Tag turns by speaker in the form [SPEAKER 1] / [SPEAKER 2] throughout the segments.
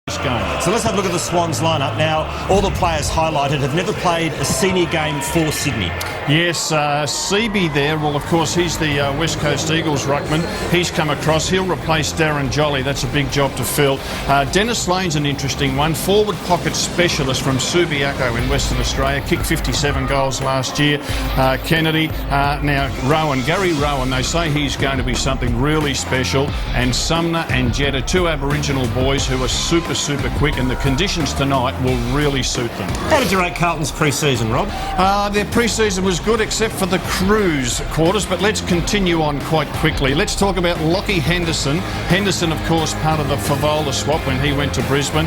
[SPEAKER 1] game.
[SPEAKER 2] So let's have a look at the Swans lineup. Now, all the players highlighted have never played a senior game for Sydney.
[SPEAKER 1] Yes, Speedy there, well, of course, he's the West Coast Eagles ruckman. He's come across. He'll replace Darren Jolly. That's a big job to fill. Dennis Lane's an interesting one. Forward pocket specialist from Subiaco in Western Australia. Kicked 57 goals last year. Kennedy. Now, Rohan. Gary Rohan, they say he's going to be something really special. And Sumner and Jetta, two Aboriginal boys who are super quick, and the conditions tonight will really suit them.
[SPEAKER 2] How did you rate Carlton's pre-season, Rob?
[SPEAKER 1] Their pre-season was good except for the cruise quarters, but let's continue on quite quickly. Let's talk about Lachie Henderson. Henderson, of course, part of the Favola swap when he went to Brisbane.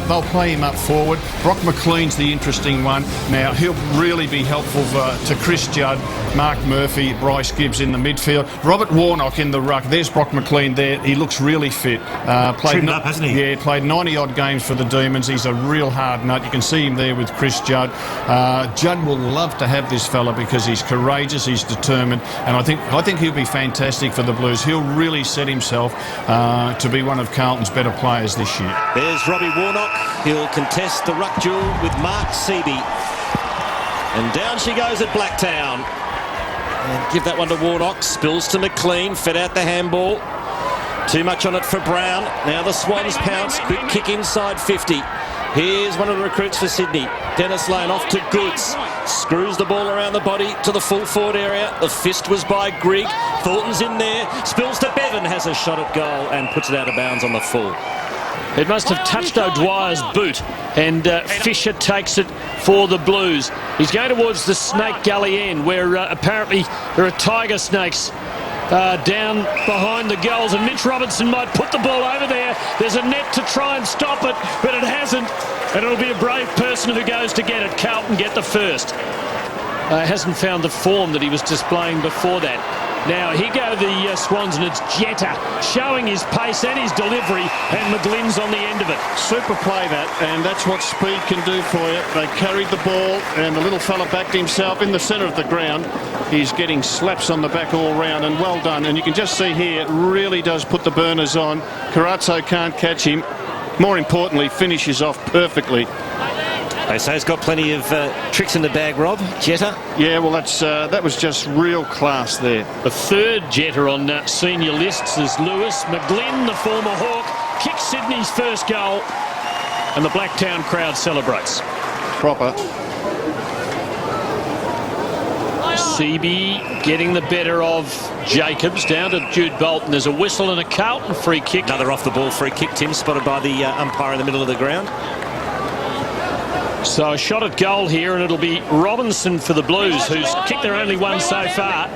[SPEAKER 1] They'll play him up forward. Brock McLean's the interesting one. Now, he'll really be helpful to Chris Judd, Mark Murphy, Bryce Gibbs in the midfield. Robert Warnock in the ruck. There's Brock McLean there. He looks really fit.
[SPEAKER 2] Trimmed up, hasn't he?
[SPEAKER 1] Yeah, played 90-odd games for the Demons. He's a real hard nut. You can see him there with Chris Judd. Judd will love to have this fella because he's courageous, he's determined, and I think he'll be fantastic for the Blues. He'll really set himself to be one of Carlton's better players this year.
[SPEAKER 3] There's Robbie Warnock. He'll contest the ruck duel with Mark Seeby. And down she goes at Blacktown. And give that one to Warnock. Spills to McLean. Fed out the handball. Too much on it for Brown. Now the Swans pounce. Quick kick inside 50. Here's one of the recruits for Sydney. Dennis Lane off to Goods. Screws the ball around the body to the full forward area. The fist was by Grigg. Thornton's in there. Spills to Bevan. Has a shot at goal and puts it out of bounds on the full.
[SPEAKER 4] It must have touched O'Dwyer's boot, and Fisher takes it for the Blues. He's going towards the Snake Gully end, where apparently there are tiger snakes down behind the goals, and Mitch Robertson might put the ball over there. There's a net to try and stop it, but it hasn't, and it'll be a brave person who goes to get it. Carlton get the first. Hasn't found the form that he was displaying before that. Now, here go the Swans, and it's Jetta showing his pace and his delivery, and McGlynn's on the end of it.
[SPEAKER 1] Super play that, and that's what speed can do for you. They carried the ball, and the little fella backed himself in the centre of the ground. He's getting slaps on the back all round, and well done. And you can just see here, it really does put the burners on. Carazzo can't catch him. More importantly, finishes off perfectly.
[SPEAKER 3] They say he's got plenty of tricks in the bag, Rob. Jetta.
[SPEAKER 1] Yeah, well, that was just real class there.
[SPEAKER 4] The third Jetta on senior lists is Lewis. McGlynn, the former Hawk, kicks Sydney's first goal, and the Blacktown crowd celebrates.
[SPEAKER 1] Proper.
[SPEAKER 4] Seeby getting the better of Jacobs, down to Jude Bolton. There's a whistle and a Carlton free kick.
[SPEAKER 3] Another off the ball free kick, Tim, spotted by the umpire in the middle of the ground.
[SPEAKER 4] So a shot at goal here, and it'll be Robinson for the Blues, who's kicked their only one so far.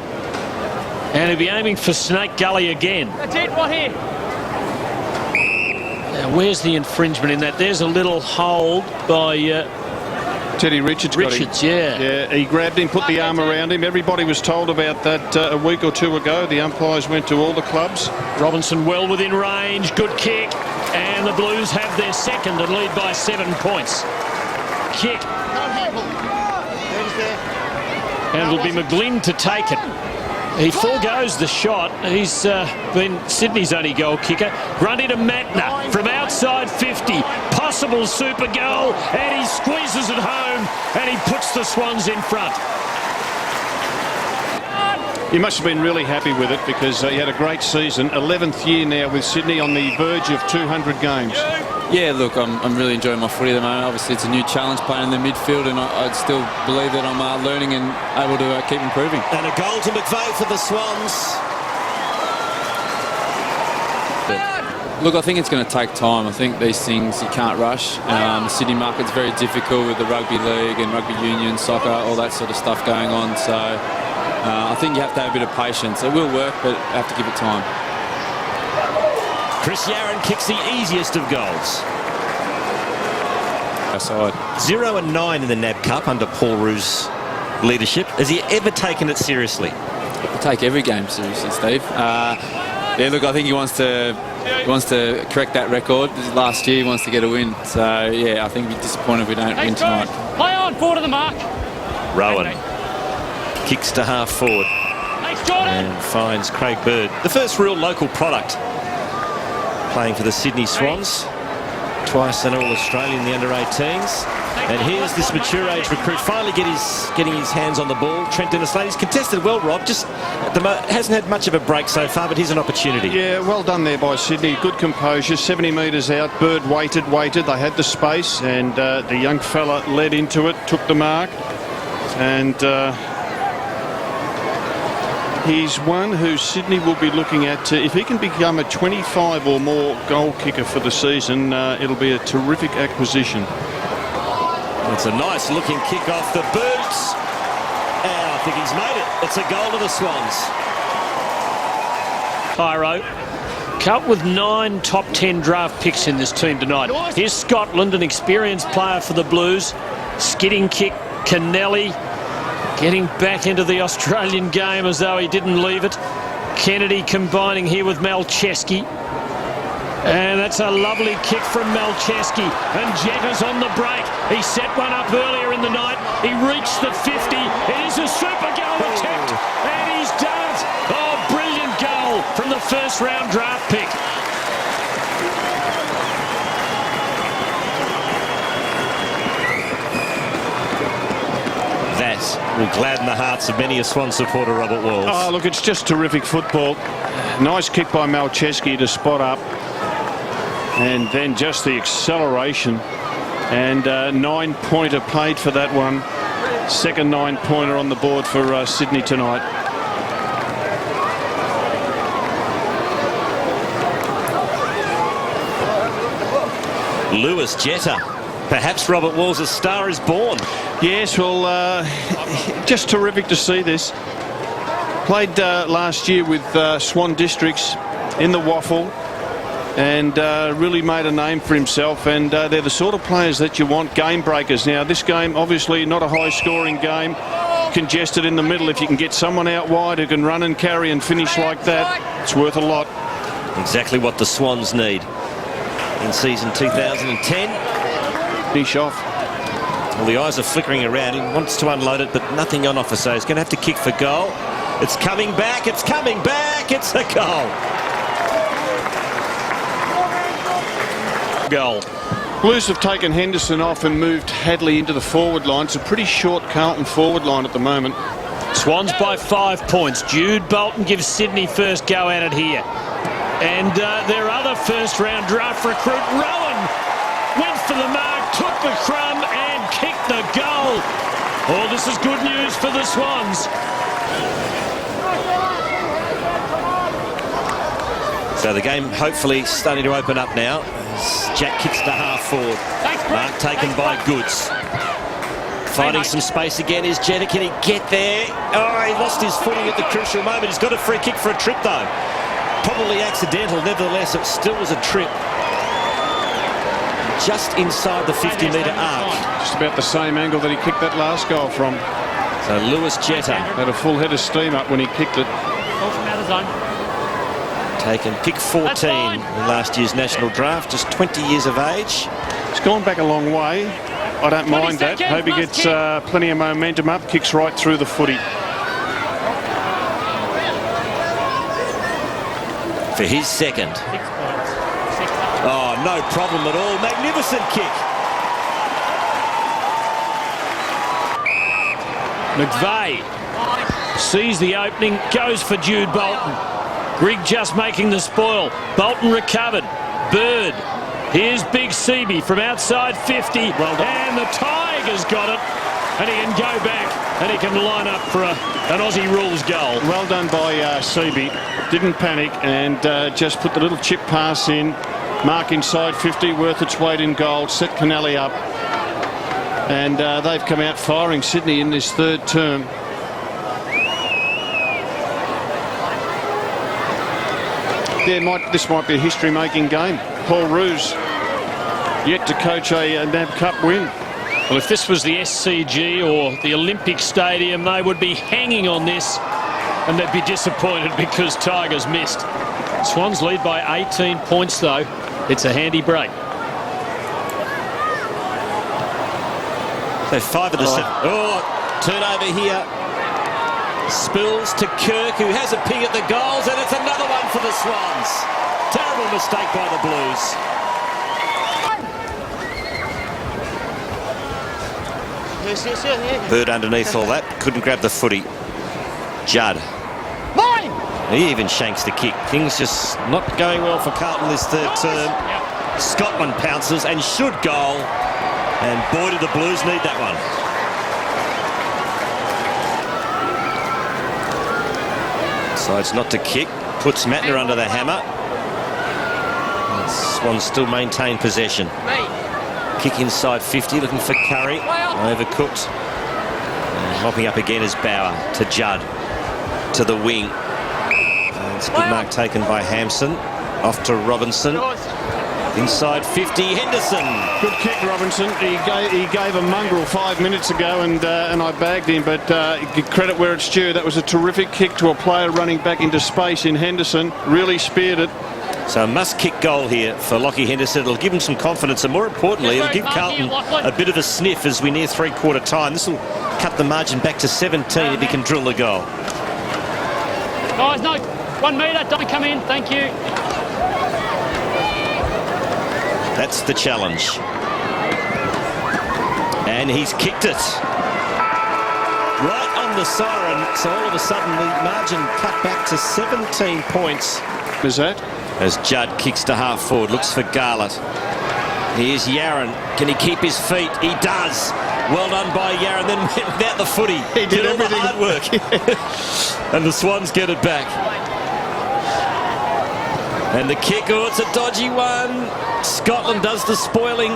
[SPEAKER 4] And he'll be aiming for Snake Gully again.
[SPEAKER 5] That's it, right here.
[SPEAKER 4] Now, where's the infringement in that? There's a little hold by
[SPEAKER 1] Teddy Richards. Yeah, he grabbed him, put the arm around him. Everybody was told about that a week or two ago. The umpires went to all the clubs.
[SPEAKER 4] Robinson well within range. Good kick. And the Blues have their second and lead by 7 points. Kick. And it'll be McGlynn to take it. He forgoes the shot. He's been Sydney's only goal kicker. Grundy to Matner from outside 50. Possible super goal, and he squeezes it home, and he puts the Swans in front.
[SPEAKER 1] He must have been really happy with it because he had a great season. 11th year now with Sydney, on the verge of 200 games.
[SPEAKER 6] Yeah, look, I'm really enjoying my footy at the moment. Obviously, it's a new challenge playing in the midfield, and I'd still believe that I'm learning and able to keep improving.
[SPEAKER 3] And a goal to McVeigh for the Swans.
[SPEAKER 6] Look, I think it's going to take time. I think these things you can't rush. The Sydney market's very difficult with the rugby league and rugby union, soccer, all that sort of stuff going on. So I think you have to have a bit of patience. It will work, but you have to give it time.
[SPEAKER 3] Chris Yarran kicks the easiest of goals. 0-9 in the NAB Cup under Paul Roo's leadership. Has he ever taken it seriously?
[SPEAKER 6] I take every game seriously, Steve. Yeah, look, I think he wants to correct that record. Last year, he wants to get a win. So, yeah, I think he'd be disappointed if we don't win tonight.
[SPEAKER 5] Play on, forward of the mark.
[SPEAKER 3] Rowan kicks to half forward and finds Craig Bird. The first real local product playing for the Sydney Swans. Twice an All-Australian in the under-18s. And here's this mature age recruit finally getting his hands on the ball. Trent Dennis Lane. He's contested well, Rob. Just hasn't had much of a break so far, but here's an opportunity.
[SPEAKER 1] Yeah, well done there by Sydney. Good composure. 70 metres out. Bird waited. They had the space, and the young fella led into it, took the mark, and he's one who Sydney will be looking at. If he can become a 25 or more goal kicker for the season, it'll be a terrific acquisition.
[SPEAKER 3] It's a nice looking kick off the boots, and I think he's made it. It's a goal to the Swans.
[SPEAKER 4] Tyro. Carlton with 9 top 10 draft picks in this team tonight. Here's Scotland, an experienced player for the Blues. Skidding kick, Kennelly getting back into the Australian game as though he didn't leave it. Kennedy combining here with Malcheski. And that's a lovely kick from Malcheski. And Jetta's on the break. He set one up earlier in the night. He reached the 50. It is a super goal attempt. And he's done it. Oh, brilliant goal from the first round draft pick.
[SPEAKER 3] That will gladden the hearts of many a Swan supporter, Robert Walls.
[SPEAKER 1] Oh, look, it's just terrific football. Nice kick by Malcheski to spot up. And then just the acceleration. And 9-pointer paid for that one. Second 9-pointer on the board for Sydney tonight.
[SPEAKER 3] Lewis Jetta. Perhaps Robert Walls' star is born.
[SPEAKER 1] Yes, well, just terrific to see this. Played last year with Swan Districts in the Waffle, and really made a name for himself, and they're the sort of players that you want, game breakers. Now this game obviously not a high scoring game, congested in the middle. If you can get someone out wide who can run and carry and finish like that, it's worth a lot.
[SPEAKER 3] Exactly what the Swans need in season 2010.
[SPEAKER 1] Finish off.
[SPEAKER 3] Well, the eyes are flickering around. He wants to unload it, but nothing on offer, so he's going to have to kick for goal. It's coming back, it's coming back, it's a goal.
[SPEAKER 4] Goal.
[SPEAKER 1] Blues have taken Henderson off and moved Hadley into the forward line. It's a pretty short Carlton forward line at the moment.
[SPEAKER 4] Swans by 5 points. Jude Bolton gives Sydney first go at it here. And their other first round draft recruit, Rohan, went for the mark, took the crumb and kicked the goal. Oh, this is good news for the Swans.
[SPEAKER 3] So the game hopefully starting to open up now. Jack kicks to half forward. Mark taken by Goods. Finding some space again is Jetta. Can he get there? Oh, he lost his footing at the crucial moment. He's got a free kick for a trip though. Probably accidental. Nevertheless, it still was a trip. Just inside the 50-metre arc.
[SPEAKER 1] Just about the same angle that he kicked that last goal from.
[SPEAKER 3] So Lewis Jetta
[SPEAKER 1] had a full head of steam up when he kicked it.
[SPEAKER 3] Taken pick 14 in last year's national draft, just 20 years of age.
[SPEAKER 1] He's gone back a long way. I don't mind that. Hope he gets plenty of momentum up, kicks right through the footy.
[SPEAKER 3] For his second. Oh, no problem at all. Magnificent kick.
[SPEAKER 4] McVeigh sees the opening, goes for Jude Bolton. Grigg just making the spoil. Bolton recovered. Bird. Here's Big Seaby from outside 50. And the Tigers got it. And he can go back and he can line up for an Aussie rules goal.
[SPEAKER 1] Well done by Seaby. Didn't panic and just put the little chip pass in. Mark inside 50, worth its weight in gold. Set Kennelly up. And they've come out firing Sydney in this third term. This might be a history-making game. Paul Roos yet to coach a NAB Cup win.
[SPEAKER 4] Well, if this was the SCG or the Olympic Stadium, they would be hanging on this and they'd be disappointed because Tigers missed. Swans lead by 18 points, though. It's a handy break.
[SPEAKER 3] So 5 of the 7. Oh, turnover here. Spills to Kirk, who has a ping at the goals, and it's another one for the Swans. Terrible mistake by the Blues. Bird underneath all that. Couldn't grab the footy. Judd. He even shanks the kick. Things just not going well for Carlton this third term. Scotland pounces and should goal. And boy, do the Blues need that one. Decides not to kick. Puts Matner under the hammer. Swans still maintain possession. Kick inside 50, looking for Curry. Overcooked. And mopping up again is Bauer to Judd. To the wing. It's a good mark taken by Hampson. Off to Robinson. Inside 50, Henderson.
[SPEAKER 1] Good kick, Robinson. He gave a mongrel 5 minutes ago, and I bagged him. But credit where it's due. That was a terrific kick to a player running back into space in Henderson. Really speared it.
[SPEAKER 3] So a must-kick goal here for Lachie Henderson. It'll give him some confidence, and more importantly, it'll give Carlton a bit of a sniff as we near three-quarter time. This will cut the margin back to 17 if he can drill the goal.
[SPEAKER 5] Guys, no, 1 metre, don't come in, thank you.
[SPEAKER 3] That's the challenge. And he's kicked it. Right on the siren, so all of a sudden the margin cut back to 17 points.
[SPEAKER 1] Is that?
[SPEAKER 3] As Judd kicks to half forward, looks for Garlett. Here's Yaron. Can he keep his feet? He does. Well done by Yaron. Then without the footy,
[SPEAKER 1] he did
[SPEAKER 3] all
[SPEAKER 1] everything.
[SPEAKER 3] the hard work. And the Swans get it back. And the kick, oh, it's a dodgy one. Scotland does the spoiling.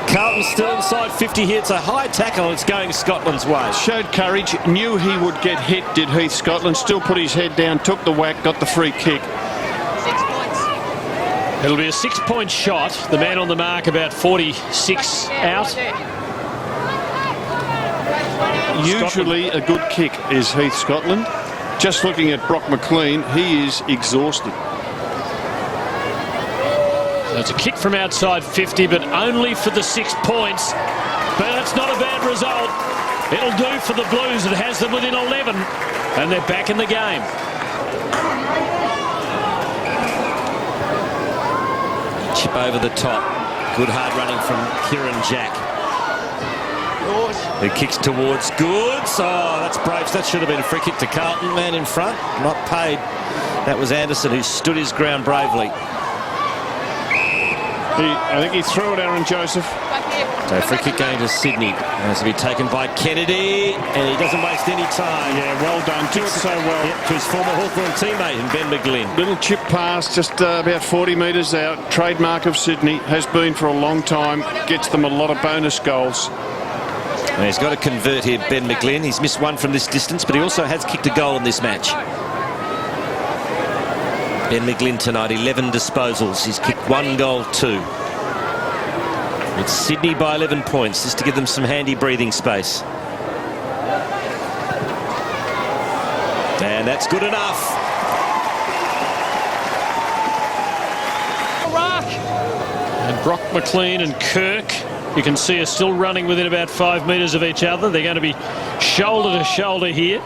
[SPEAKER 3] Carlton still inside 50 here. It's a high tackle and it's going Scotland's way.
[SPEAKER 1] Showed courage, knew he would get hit, did Heath Scotland. Still put his head down, took the whack, got the free kick.
[SPEAKER 5] 6 points.
[SPEAKER 4] It'll be a 6-point shot. The man on the mark about 46 out.
[SPEAKER 1] Usually a good kick is Heath Scotland. Just looking at Brock McLean, he is exhausted.
[SPEAKER 4] So it's a kick from outside 50, but only for the 6 points. But it's not a bad result. It'll do for the Blues. It has them within 11, and they're back in the game.
[SPEAKER 3] Chip over the top. Good hard running from Kieran Jack. Who kicks towards Goods. Oh, that's brave. That should have been a free kick to Carlton. Man in front, not paid. That was Anderson, who stood his ground bravely.
[SPEAKER 1] I think he threw it, Aaron Joseph.
[SPEAKER 3] So free kick going to Sydney. Has to be taken by Kennedy, and he doesn't waste any time.
[SPEAKER 1] Yeah, well done. Do it so well.
[SPEAKER 3] To his former Hawthorn teammate, and Ben McGlynn.
[SPEAKER 1] Little chip pass, just about 40 metres out. Trademark of Sydney. Has been for a long time. Gets them a lot of bonus goals.
[SPEAKER 3] And he's got to convert here, Ben McGlynn. He's missed one from this distance, but he also has kicked a goal in this match. Ben McGlynn tonight, 11 disposals. He's kicked 1 goal, 2. It's Sydney by 11 points, just to give them some handy breathing space. And that's good enough.
[SPEAKER 4] And Brock McLean and Kirk, you can see, are still running within about 5 metres of each other. They're going to be shoulder to shoulder here.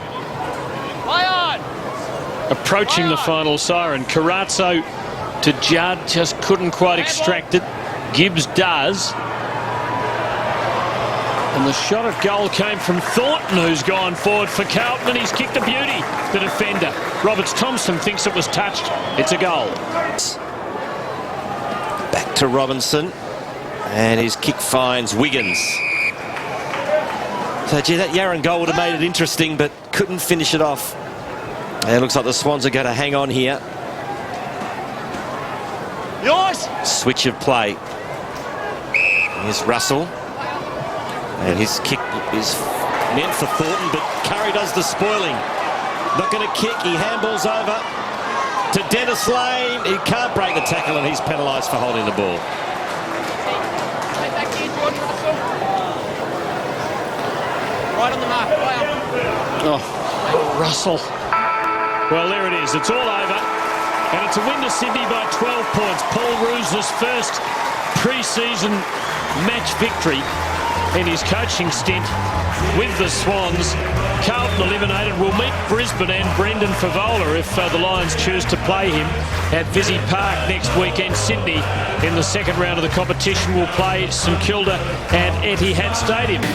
[SPEAKER 4] Approaching the final siren. Carazzo to Judd, just couldn't quite extract it. Gibbs does. And the shot at goal came from Thornton, who's gone forward for Carlton, and he's kicked a beauty, the defender. Roberts-Thompson thinks it was touched. It's a goal.
[SPEAKER 3] Back to Robinson, and his kick finds Wiggins. So, gee, that Yaron goal would have made it interesting, but couldn't finish it off. And it looks like the Swans are going to hang on here.
[SPEAKER 5] Yours.
[SPEAKER 3] Switch of play. Here's Russell. And his kick is meant for Thornton, but Curry does the spoiling. Not going to kick. He handballs over to Dennis Lane. He can't break the tackle, and he's penalised for holding the ball.
[SPEAKER 5] Right on the mark.
[SPEAKER 4] Oh, Russell. Well, there it is. It's all over. And it's a win to Sydney by 12 points. Paul Roos's first pre-season match victory in his coaching stint with the Swans. Carlton eliminated. Will meet Brisbane and Brendan Favola if the Lions choose to play him at Visy Park next weekend. Sydney in the second round of the competition will play St Kilda at Etihad Stadium.